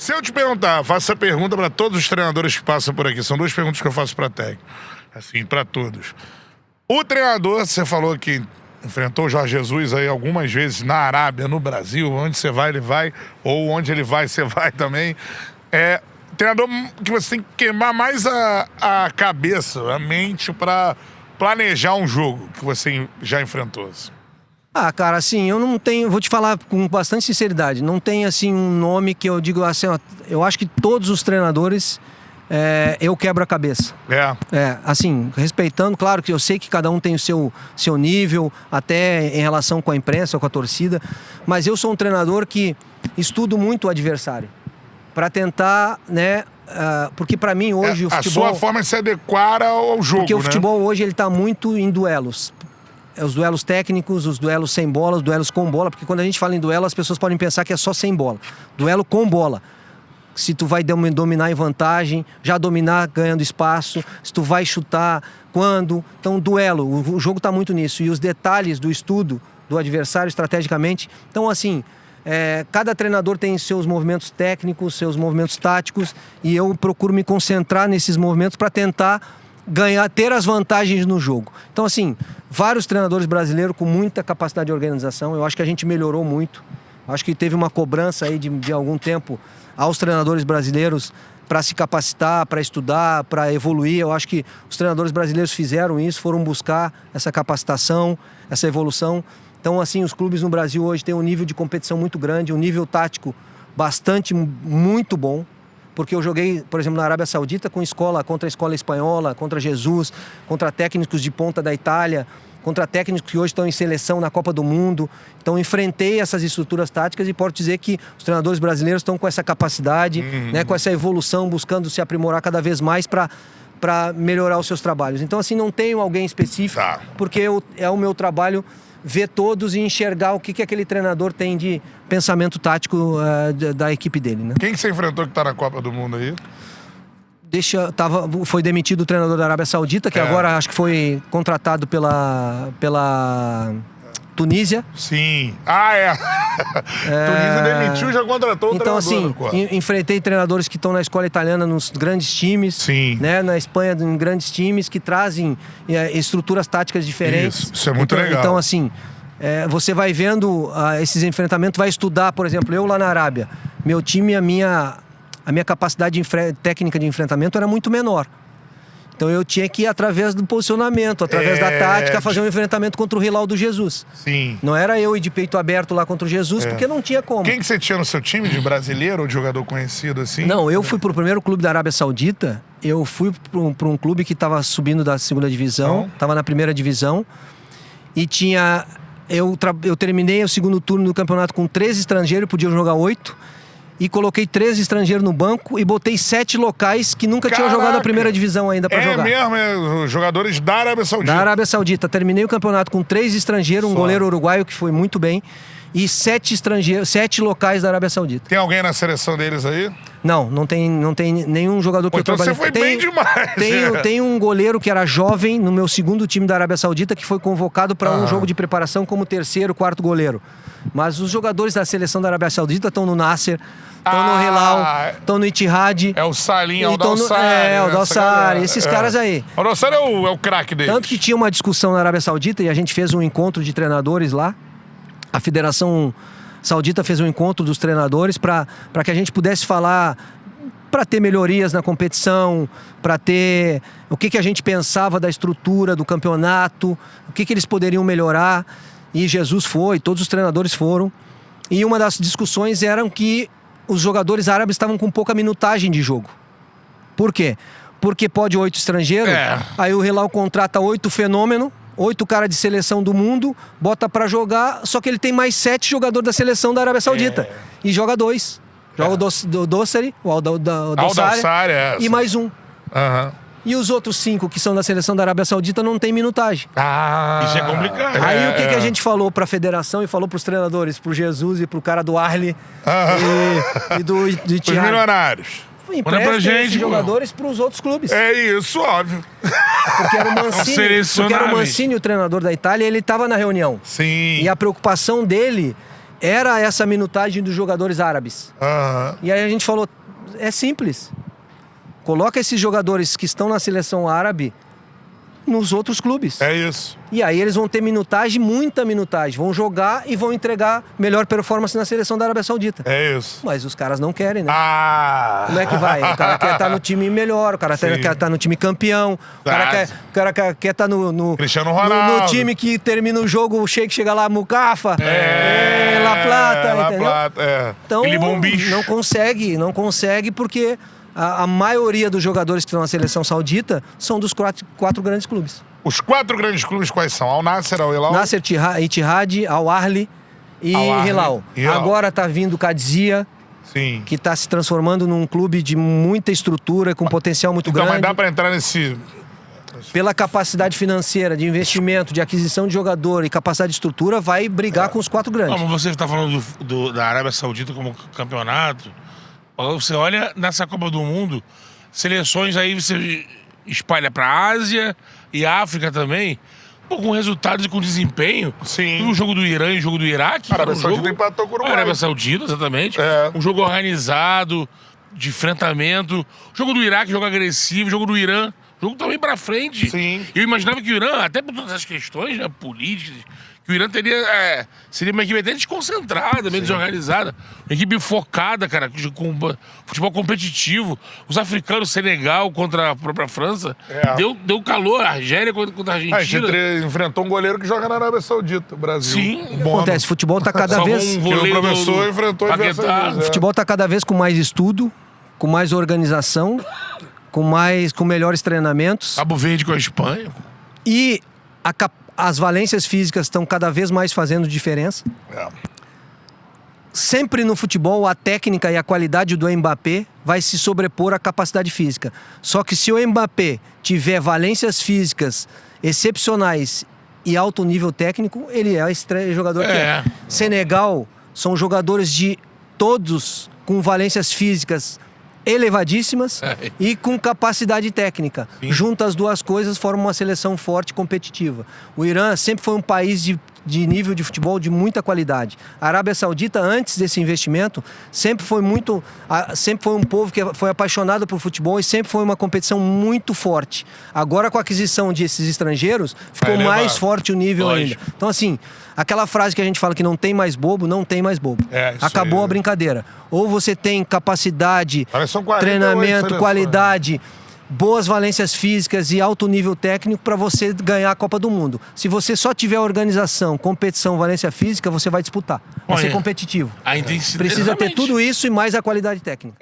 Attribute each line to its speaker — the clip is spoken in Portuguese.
Speaker 1: Se eu te perguntar, faço essa pergunta para todos os treinadores que passam por aqui. São duas perguntas que eu faço para técnico. Assim, para todos. O treinador, você falou que enfrentou o Jorge Jesus aí algumas vezes na Arábia, no Brasil. Onde você vai, ele vai. Ou onde ele vai, você vai também. Treinador que você tem que queimar mais a cabeça, a mente para planejar um jogo que você já enfrentou.
Speaker 2: Ah, cara, assim, eu não tenho... Vou te falar com bastante sinceridade. Não tem, assim, um nome que eu digo assim... Ó, eu acho que todos os treinadores... eu quebro a cabeça. Assim, respeitando, claro que eu sei que cada um tem o seu nível, até em relação com a imprensa ou com a torcida, mas eu sou um treinador que estudo muito o adversário, para tentar, né, porque para mim hoje o futebol...
Speaker 1: A sua forma de se adequar ao jogo,
Speaker 2: porque o futebol hoje ele está muito em duelos. Os duelos técnicos, os duelos sem bola, os duelos com bola, porque quando a gente fala em duelo, as pessoas podem pensar que é só sem bola. Duelo com bola. Se tu vai dominar em vantagem, já dominar ganhando espaço, se tu vai chutar, quando. Então, duelo, o jogo está muito nisso. E os detalhes do estudo do adversário estrategicamente. Então, assim, cada treinador tem seus movimentos técnicos, seus movimentos táticos, e eu procuro me concentrar nesses movimentos para tentar ter as vantagens no jogo. Então, assim, vários treinadores brasileiros com muita capacidade de organização. Eu acho que a gente melhorou muito. Acho que teve uma cobrança aí de algum tempo aos treinadores brasileiros para se capacitar, para estudar, para evoluir. Eu acho que os treinadores brasileiros fizeram isso, foram buscar essa capacitação, essa evolução. Então, assim, os clubes no Brasil hoje têm um nível de competição muito grande, um nível tático muito bom. Porque eu joguei, por exemplo, na Arábia Saudita contra a escola espanhola, contra Jesus, contra técnicos de ponta da Itália, contra técnicos que hoje estão em seleção na Copa do Mundo. Então, enfrentei essas estruturas táticas e posso dizer que os treinadores brasileiros estão com essa capacidade, né, com essa evolução, buscando se aprimorar cada vez mais para melhorar os seus trabalhos. Então, assim, não tenho alguém específico, porque é o meu trabalho ver todos e enxergar o que aquele treinador tem de pensamento tático da equipe dele, né?
Speaker 1: Quem que você enfrentou que está na Copa do Mundo aí?
Speaker 2: Foi demitido o treinador da Arábia Saudita, que agora acho que foi contratado pela Tunísia.
Speaker 1: Sim. Tunísia demitiu e já contratou o
Speaker 2: então,
Speaker 1: treinador.
Speaker 2: Então, assim, enfrentei treinadores que estão na escola italiana nos grandes times.
Speaker 1: Sim.
Speaker 2: Né, na Espanha, em grandes times que trazem estruturas táticas diferentes.
Speaker 1: Isso é muito legal.
Speaker 2: Então, assim, você vai vendo esses enfrentamentos, vai estudar, por exemplo, eu lá na Arábia, meu time, a minha capacidade técnica de enfrentamento era muito menor. Então eu tinha que ir através do posicionamento, através da tática, fazer um enfrentamento contra o Hilal do Jesus.
Speaker 1: Sim.
Speaker 2: Não era eu ir de peito aberto lá contra o Jesus, porque não tinha como.
Speaker 1: Quem que você tinha no seu time, de brasileiro ou de jogador conhecido assim?
Speaker 2: Não, eu fui pro primeiro clube da Arábia Saudita, eu fui para um clube que estava subindo da segunda divisão, estava na primeira divisão, e tinha... Eu terminei o segundo turno do campeonato com 13 estrangeiros, podiam jogar 8, e coloquei 13 estrangeiros no banco e botei 7 locais que nunca tinham jogado a primeira divisão ainda para jogar.
Speaker 1: Mesmo, jogadores da Arábia Saudita.
Speaker 2: Da Arábia Saudita. Terminei o campeonato com 3 estrangeiros, um goleiro uruguaio que foi muito bem, e 7 locais da Arábia Saudita.
Speaker 1: Tem alguém na seleção deles aí?
Speaker 2: Não tem nenhum jogador que eu trabalhei.
Speaker 1: Então você foi bem demais.
Speaker 2: Tem um goleiro que era jovem no meu segundo time da Arábia Saudita que foi convocado para um jogo de preparação como terceiro, quarto goleiro. Mas os jogadores da seleção da Arábia Saudita estão no Nasser, estão no Hilal, estão no Ittihad.
Speaker 1: É o Salim, o Dalsari.
Speaker 2: O Dalsari, esses caras aí.
Speaker 1: O Dalsari é o craque deles.
Speaker 2: Tanto que tinha uma discussão na Arábia Saudita e a gente fez um encontro de treinadores lá. A Federação Saudita fez um encontro dos treinadores para que a gente pudesse falar, para ter melhorias na competição, para ter o que a gente pensava da estrutura do campeonato, o que eles poderiam melhorar. E Jesus foi, todos os treinadores foram. E uma das discussões era que os jogadores árabes estavam com pouca minutagem de jogo. Por quê? Porque pode 8 estrangeiros, aí o Hilal contrata 8 fenômenos, 8 caras de seleção do mundo, bota pra jogar, só que ele tem mais 7 jogadores da seleção da Arábia Saudita. E joga 2. Joga o Dossari, o Al-Dawsari, e mais um. E os outros 5 que são da seleção da Arábia Saudita não tem minutagem.
Speaker 1: Isso é complicado.
Speaker 2: Aí o que a gente falou pra federação e falou pros treinadores, pro Jesus e pro cara do Arli e do Ittihad.
Speaker 1: Os milionários.
Speaker 2: Empresta esses jogadores para os outros clubes.
Speaker 1: É isso, óbvio.
Speaker 2: Porque era o Mancini, o treinador da Itália, ele estava na reunião.
Speaker 1: Sim.
Speaker 2: E a preocupação dele era essa minutagem dos jogadores árabes.
Speaker 1: Aham.
Speaker 2: E aí a gente falou, é simples. Coloca esses jogadores que estão na seleção árabe nos outros clubes.
Speaker 1: É isso.
Speaker 2: E aí eles vão ter minutagem, muita minutagem. Vão jogar e vão entregar melhor performance na seleção da Arábia Saudita.
Speaker 1: É isso.
Speaker 2: Mas os caras não querem, né?
Speaker 1: Ah!
Speaker 2: Como é que vai? O cara quer estar no time melhor, o cara
Speaker 1: Sim.
Speaker 2: quer estar no time campeão, o cara quer estar no
Speaker 1: Cristiano Ronaldo.
Speaker 2: no time que termina o jogo, o Sheik chega lá, Mucafa,
Speaker 1: É,
Speaker 2: La Plata,
Speaker 1: La
Speaker 2: entendeu?
Speaker 1: Plata, é.
Speaker 2: Então,
Speaker 1: Aquele bom bicho.
Speaker 2: não consegue porque a maioria dos jogadores que estão na seleção saudita são dos quatro grandes clubes.
Speaker 1: Os 4 grandes clubes quais são? Al Nassr, Al Hilal?
Speaker 2: Nasser, Ittihad, Al Ahly e
Speaker 1: Al Ahly,
Speaker 2: Hilal.
Speaker 1: Hilal.
Speaker 2: Agora tá vindo o Qadsia,
Speaker 1: Sim.
Speaker 2: que está se transformando num clube de muita estrutura, com potencial muito
Speaker 1: Então,
Speaker 2: grande.
Speaker 1: mas dá pra entrar nesse...
Speaker 2: Pela capacidade financeira, de investimento, de aquisição de jogador e capacidade de estrutura, vai brigar com os 4 grandes.
Speaker 3: Como você está falando da Arábia Saudita como campeonato, você olha nessa Copa do Mundo, seleções aí você espalha para Ásia e África também, pô, com resultados e com desempenho.
Speaker 1: Sim.
Speaker 3: O jogo do Irã e o jogo do Iraque.
Speaker 1: A Arábia
Speaker 3: um
Speaker 1: Saudita
Speaker 3: jogo...
Speaker 1: empatou com o Uruguai.
Speaker 3: A Arábia Saudita, exatamente.
Speaker 1: É.
Speaker 3: Um jogo organizado, de enfrentamento. O jogo do Iraque, jogo agressivo. O jogo do Irã, jogo também pra frente.
Speaker 1: Sim.
Speaker 3: Eu imaginava que o Irã, até por todas as questões, né, políticas, que o Irã seria uma equipe até desconcentrada, meio desorganizada. Uma equipe focada, cara, com futebol competitivo. Os africanos, Senegal contra a própria França.
Speaker 1: É.
Speaker 3: Deu calor, a Argélia contra a
Speaker 1: A gente
Speaker 3: Argentina.
Speaker 1: enfrentou um goleiro que joga na Arábia Saudita, o Brasil.
Speaker 3: Sim.
Speaker 1: O
Speaker 2: O que
Speaker 1: Bono.
Speaker 2: acontece? Futebol está cada
Speaker 3: Salvou
Speaker 2: vez...
Speaker 3: um
Speaker 1: Que o
Speaker 3: voleio
Speaker 1: professor enfrentou diversas
Speaker 3: Paquetá.
Speaker 1: vezes,
Speaker 2: O futebol está cada vez com mais estudo, com mais organização, com melhores treinamentos.
Speaker 3: Cabo Verde com a Espanha.
Speaker 2: E as valências físicas estão cada vez mais fazendo diferença.
Speaker 1: É.
Speaker 2: Sempre no futebol, a técnica e a qualidade do Mbappé vai se sobrepor à capacidade física. Só que se o Mbappé tiver valências físicas excepcionais e alto nível técnico, ele é o jogador que é. Senegal são jogadores de todos com valências físicas elevadíssimas e com capacidade técnica.
Speaker 3: Sim.
Speaker 2: Juntas as duas coisas formam uma seleção forte e competitiva. O Irã sempre foi um país de nível de futebol de muita qualidade. A Arábia Saudita, antes desse investimento, sempre foi um povo que foi apaixonado por futebol e sempre foi uma competição muito forte. Agora, com a aquisição desses estrangeiros, ficou mais forte o nível ainda. Então, assim, aquela frase que a gente fala que não tem mais bobo, não tem mais bobo. Acabou a brincadeira. Ou você tem capacidade, treinamento, qualidade, boas valências físicas e alto nível técnico para você ganhar a Copa do Mundo. Se você só tiver organização, competição, valência física, você vai disputar. Vai ser competitivo.
Speaker 3: A intensidade.
Speaker 2: Precisa ter tudo isso e mais a qualidade técnica.